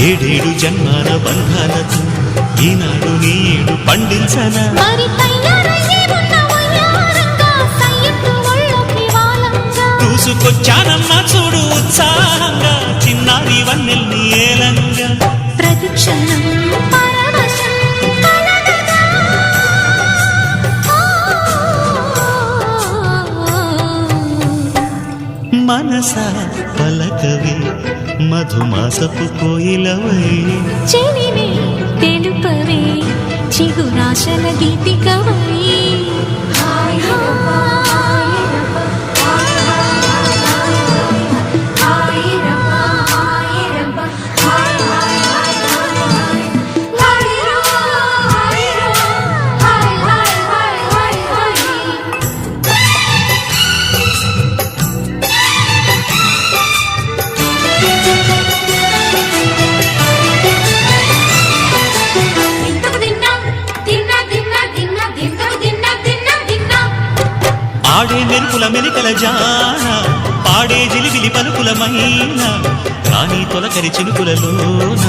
ఏడేడు జన్మాల బంధాలతో ఈనాడు నీడు పండించనా చూసుకొచ్చానమ్మా చూడు ఉత్సాహంగా చిన్నారి వన్నెల్ని ఏలంగా ప్రతిక్షణం మనసా పలకవే మధుమాసపు కోయిలవై చెలినే తెలుపవే చిగురాశల గీతికవై ఆడే మెరుపుల మెలికల జాన పాడే జిలిబిలి పలుకులమైన రాణి తొలకరి చినుకులలోన